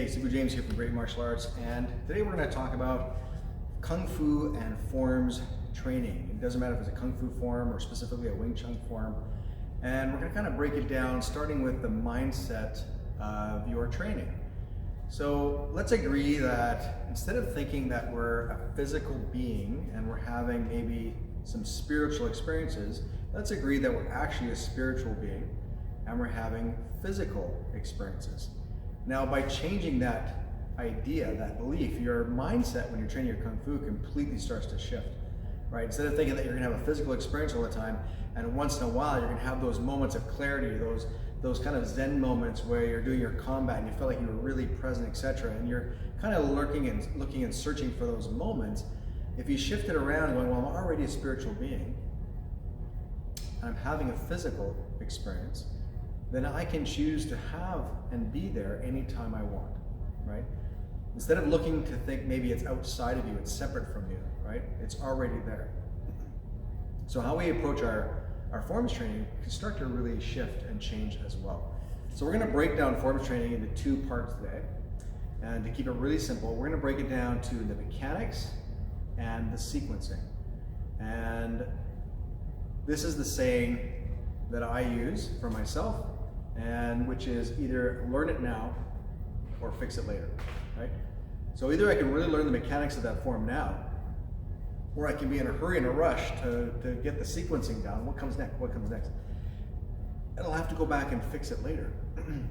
Hey, Super James here from Great Martial Arts, and today we're going to talk about Kung Fu and forms training. It doesn't matter if it's a Kung Fu form or specifically a Wing Chun form, and we're going to kind of break it down starting with the mindset of your training. So let's agree that instead of thinking that we're a physical being and we're having maybe some spiritual experiences, let's agree that we're actually a spiritual being and we're having physical experiences. Now, by changing that idea, that belief, your mindset when you're training your Kung Fu completely starts to shift, right? Instead of thinking that you're gonna have a physical experience all the time, and once in a while you're gonna have those moments of clarity, those kind of Zen moments where you're doing your combat and you feel like you were really present, etc. And you're kind of looking and searching for those moments. If you shift it around and going, well, I'm already a spiritual being, and I'm having a physical experience, then I can choose to have and be there anytime I want, right? Instead of looking to think maybe it's outside of you, it's separate from you, right? It's already there. So how we approach our forms training can start to really shift and change as well. So we're gonna break down forms training into two parts today. And to keep it really simple, we're gonna break it down to the mechanics and the sequencing. And this is the saying that I use for myself, and which is either learn it now or fix it later, right? So either I can really learn the mechanics of that form now, or I can be in a hurry and a rush to get the sequencing down. What comes next? What comes next? And I'll have to go back and fix it later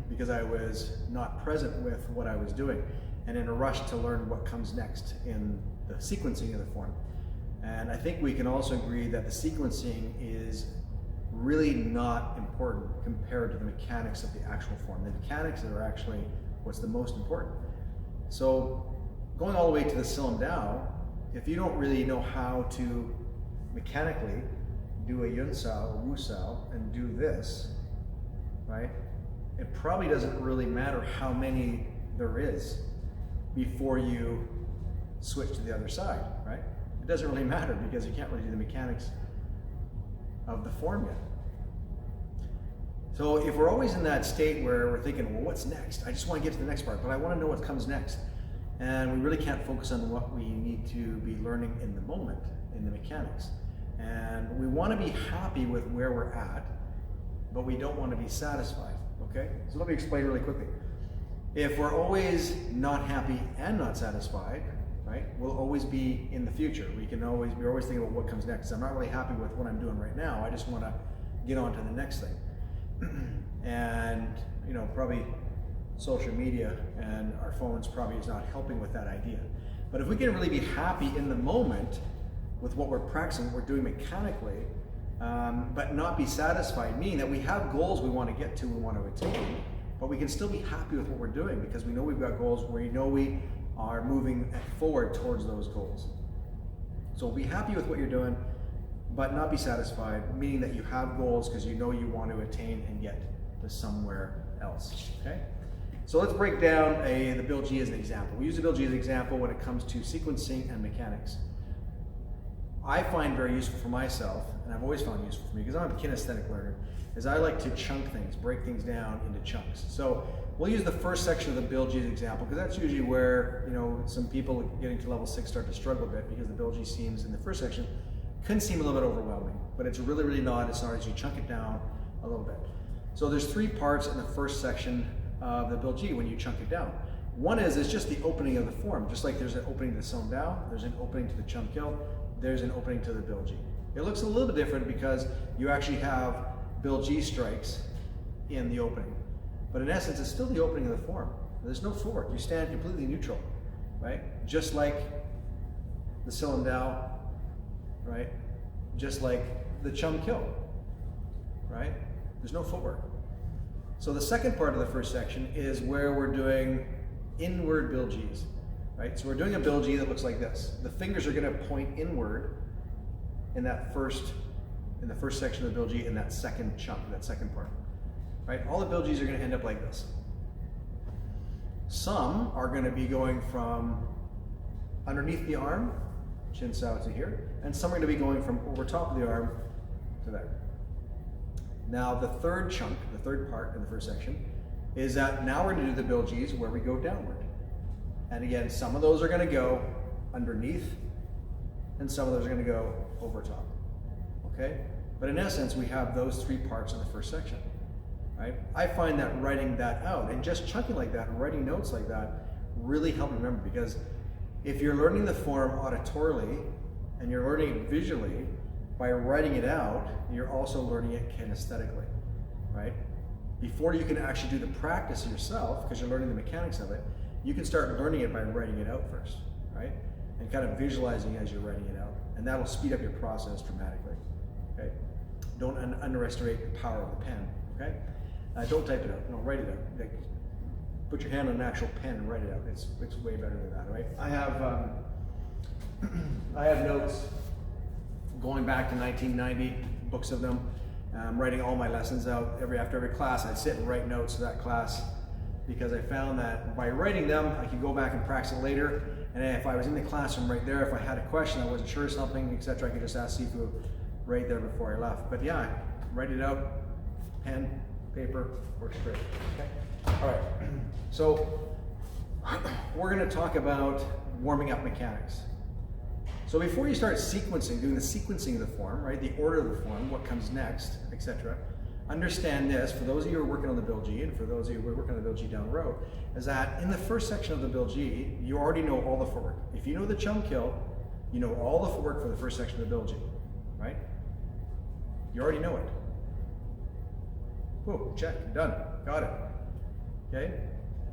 because I was not present with what I was doing and in a rush to learn what comes next in the sequencing of the form. And I think we can also agree that the sequencing is really not important compared to the mechanics of the actual form. The mechanics are actually what's the most important. So going all the way to the Silam Dao, if you don't really know how to mechanically do a Yun Sao or Wu Sao and do this, right? It probably doesn't really matter how many there is before you switch to the other side, right? It doesn't really matter because you can't really do the mechanics of the form yet. So if we're always in that state where we're thinking, well, what's next? I just want to get to the next part, but I want to know what comes next. And we really can't focus on what we need to be learning in the moment, in the mechanics. And we want to be happy with where we're at, but we don't want to be satisfied, okay? So let me explain really quickly. If we're always not happy and not satisfied, right, we'll always be in the future. We're always thinking about what comes next. I'm not really happy with what I'm doing right now. I just want to get on to the next thing. And, you know, probably social media and our phones probably is not helping with that idea. But if we can really be happy in the moment with what we're practicing, what we're doing mechanically, but not be satisfied, meaning that we have goals we want to get to, we want to attain, but we can still be happy with what we're doing because we know we've got goals where we know we are moving forward towards those goals. So be happy with what you're doing, but not be satisfied, meaning that you have goals because you know you want to attain and get to somewhere else, okay? So let's break down the Bilges as an example. We use the Bilges as an example when it comes to sequencing and mechanics. I find very useful for myself, and I've always found useful for me because I'm a kinesthetic learner, is I like to chunk things, break things down into chunks. So we'll use the first section of the Bilges example because that's usually where, you know, some people getting to level 6 start to struggle a bit because the Bilges seems in the first section can seem a little bit overwhelming, but it's really, really not as hard as you chunk it down a little bit. So there's 3 parts in the first section of the Bilges when you chunk it down. One is just the opening of the form. Just like there's an opening to the Silam Dao, there's an opening to the Chum Kill, there's an opening to the Bilges. It looks a little bit different because you actually have Bilges strikes in the opening. But in essence, it's still the opening of the form. There's no footwork. You stand completely neutral, right? Just like the Silam Dao, right? Just like the Chum Kill, right? There's no footwork. So the second part of the first section is where we're doing inward Bilges, right? So we're doing a Bilges that looks like this. The fingers are gonna point inward in the first section of the Bilges in that second chunk, that second part, right? All the Bilges are gonna end up like this. Some are gonna be going from underneath the arm, Chin Sao to here, and some are going to be going from over top of the arm to there. Now the third chunk, the third part in the first section, is that now we're going to do the Bilges where we go downward. And again, some of those are going to go underneath, and some of those are going to go over top. Okay? But in essence, we have those three parts in the first section. Right? I find that writing that out and just chunking like that and writing notes like that really help remember, because if you're learning the form auditorily and you're learning it visually, by writing it out, you're also learning it kinesthetically, right? Before you can actually do the practice yourself, because you're learning the mechanics of it, you can start learning it by writing it out first, right? And kind of visualizing as you're writing it out. And that'll speed up your process dramatically, okay? Don't underestimate the power of the pen, okay? Don't type it out, no, write it out. Like, put your hand on an actual pen and write it out. It's way better than that, right? I have notes going back to 1990, books of them. Writing all my lessons out after every class. I'd sit and write notes to that class, because I found that by writing them, I could go back and practice it later. And if I was in the classroom right there, if I had a question, I wasn't sure of something, etc., I could just ask Sifu right there before I left. But yeah, write it out, pen, paper, works great. Okay. All right. So we're going to talk about warming up mechanics. So before you start sequencing, doing the sequencing of the form, right, the order of the form, what comes next, etc., understand this, for those of you who are working on the Bilges, and for those of you who are working on the Bilges down the road, is that in the first section of the Bilges, you already know all the footwork. If you know the Chun kill, you know all the footwork for the first section of the Bilges, right? You already know it. Whoa, check, done, got it, okay?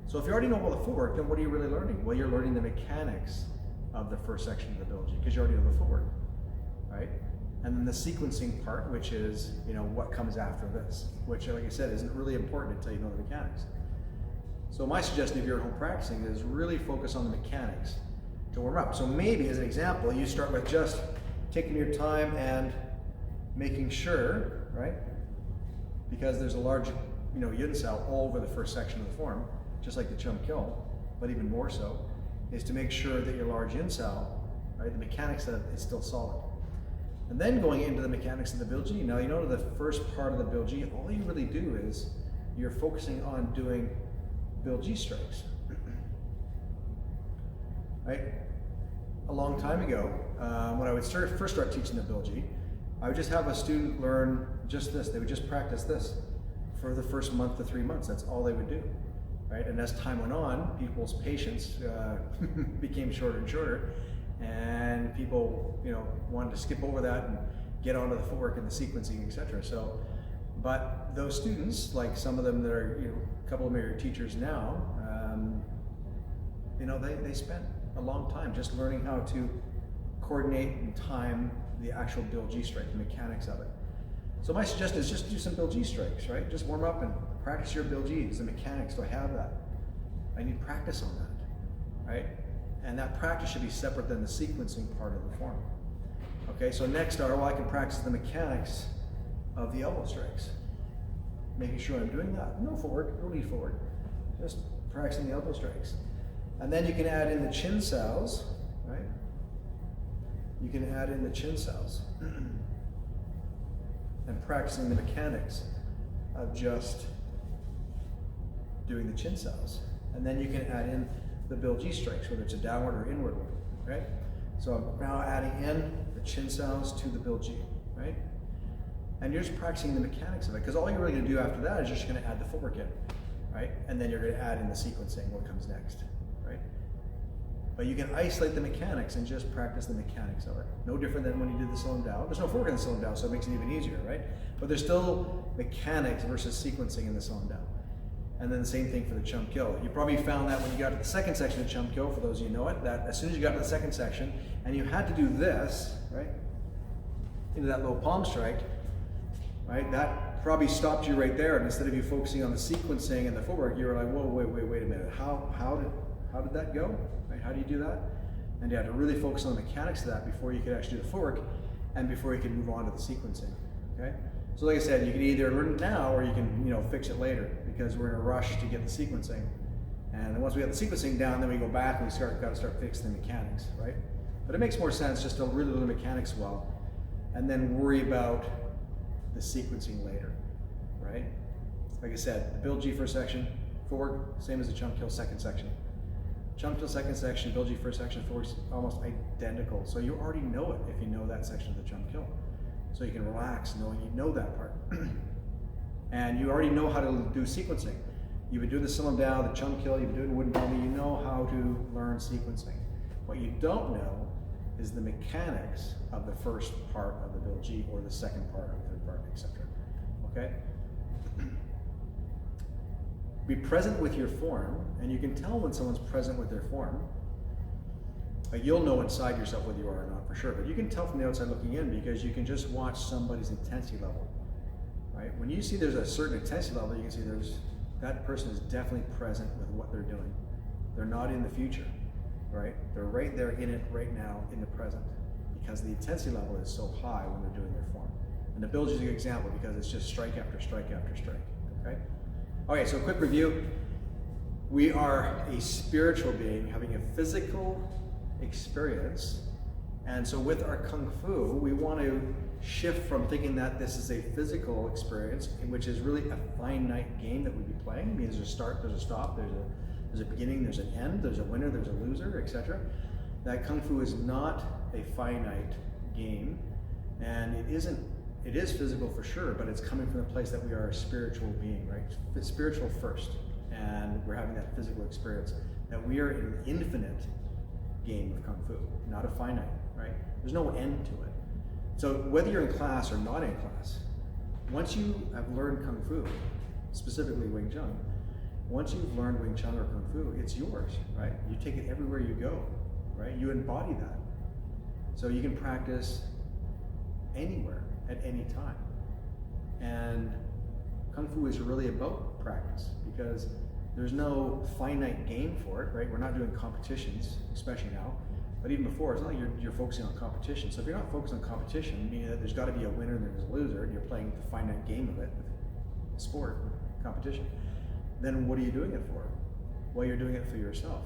So if you already know all the footwork, then what are you really learning? Well, you're learning the mechanics of the first section of the Bilges, because you already know the footwork, right? And then the sequencing part, which is, you know, what comes after this, which, like I said, isn't really important until you know the mechanics. So my suggestion, if you're at home practicing, is really focus on the mechanics to warm up. So maybe, as an example, you start with just taking your time and making sure, right? Because there's a large, you know, yin cell all over the first section of the form, just like the Chun kill, but even more so, is to make sure that your large yin cell, right, the mechanics of it is still solid. And then going into the mechanics of the Bilges, now you know the first part of the Bilges, all you really do is you're focusing on doing Bilges strikes. Right? A long time ago, when I would first start teaching the Bilges, I would just have a student learn just this. They would just practice this for the first month to 3 months. That's all they would do. Right? And as time went on, people's patience became shorter and shorter, and people, you know, wanted to skip over that and get onto the footwork and the sequencing, etc. So, but those students, like some of them that are, you know, a couple of them are teachers now, you know, they spent a long time just learning how to coordinate and time the actual Bilges strike, the mechanics of it. So my suggestion is just do some Bilges strikes, right? Just warm up and practice your Bilges, the mechanics. Do I have that? I need practice on that, right? And that practice should be separate than the sequencing part of the form. Okay, so next are, well, I can practice the mechanics of the elbow strikes. Making sure I'm doing that. No footwork, no lead forward. Just practicing the elbow strikes. And then you can add in the chin cells, right? You can add in the chin cells. And practicing the mechanics of just doing the chin cells. And then you can add in the Bilges strikes, whether it's a downward or inward one, right? So I'm now adding in the chin cells to the Bilges, right? And you're just practicing the mechanics of it, because all you're really going to do after that is you're just going to add the footwork in, right? And then you're going to add in the sequencing, what comes next, right? But you can isolate the mechanics and just practice the mechanics of it. No different than when you did the Silom Dao. There's no footwork in the Silom Dao, so it makes it even easier, right? But there's still mechanics versus sequencing in the Silom Dao. And then the same thing for the Chun kill. You probably found that when you got to the second section of Chun kill, for those of you who know it, that as soon as you got to the second section and you had to do this, right, into that low palm strike, right, that probably stopped you right there. And instead of you focusing on the sequencing and the footwork, you were like, whoa, wait a minute. How did that go? Right? How do you do that? And you had to really focus on the mechanics of that before you could actually do the footwork and before you could move on to the sequencing. Okay? So like I said, you can either learn it now or you can, you know, fix it later, because we're in a rush to get the sequencing. And then once we have the sequencing down, then we go back and we got to start fixing the mechanics, right? But it makes more sense just to really learn the mechanics well and then worry about the sequencing later, right? Like I said, the Bilges first section, Footwork, same as the Chun Kill second section. Chun Kill second section, Bilges first section, footwork's almost identical. So you already know it if you know that section of the Chun Kill. So you can relax knowing you know that part. And you already know how to do sequencing. You've been doing the Silam Down, the Chun Kill, you've been doing Wooden Dummy, you know how to learn sequencing. What you don't know is the mechanics of the first part of the Bilges or the second part or the third part, etc. Okay? Be present with your form, and you can tell when someone's present with their form. You'll know inside yourself whether you are or not for sure, but you can tell from the outside looking in because you can just watch somebody's intensity level. Right? When you see there's a certain intensity level, you can see that person is definitely present with what they're doing. They're not in the future, right? They're right there in it right now in the present because the intensity level is so high when they're doing their form. And the Bilges is a good example because it's just strike after strike after strike, okay? Okay, so quick review. We are a spiritual being having a physical experience. And so with our Kung Fu, we want to shift from thinking that this is a physical experience, which is really a finite game that we'd be playing. I mean, there's a start, there's a stop, there's a beginning, there's an end, there's a winner, there's a loser, etc. That Kung Fu is not a finite game, and it is physical for sure, but it's coming from the place that we are a spiritual being, right? It's spiritual first, and we're having that physical experience. That we are in an infinite game of Kung Fu, not a finite, right? There's no end to it. So whether you're in class or not in class, once you have learned Kung Fu, specifically Wing Chun, once you've learned Wing Chun or Kung Fu, it's yours, right? You take it everywhere you go, right? You embody that. So you can practice anywhere, at any time. And Kung Fu is really about practice because there's no finite game for it, right? We're not doing competitions, especially now. But even before, it's not like you're focusing on competition. So if you're not focused on competition, meaning that there's got to be a winner and there's a loser, and you're playing the finite game of it, sport, competition, then what are you doing it for? Well, you're doing it for yourself.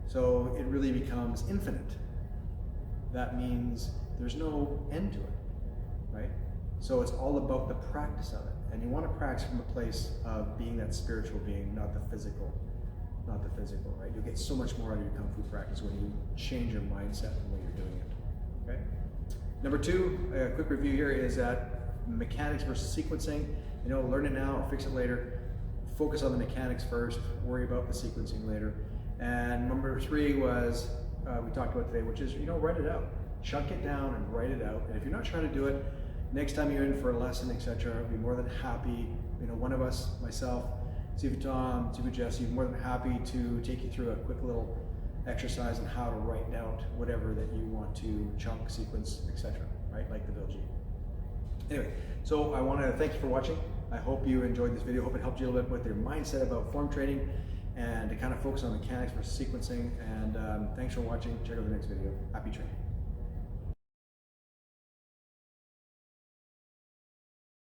So it really becomes infinite. That means there's no end to it, right? So it's all about the practice of it. And you want to practice from a place of being that spiritual being, not the physical, right? You'll get so much more out of your Kung Fu practice when you change your mindset and the way you're doing it, okay? Number two, a quick review here is that mechanics versus sequencing. You know, learn it now, fix it later. Focus on the mechanics first, worry about the sequencing later. And number three was, we talked about today, which is, you know, write it out. Chunk it down and write it out. And if you're not trying to do it, next time you're in for a lesson, etc., I'd be more than happy, you know, one of us, myself, Sifu Tom, Sifu Jesse, more than happy to take you through a quick little exercise on how to write out whatever that you want to chunk, sequence, etc., right, like the Bilges. Anyway, so I want to thank you for watching. I hope you enjoyed this video. I hope it helped you a little bit with your mindset about form training and to kind of focus on mechanics versus sequencing. And thanks for watching. Check out the next video. Happy training.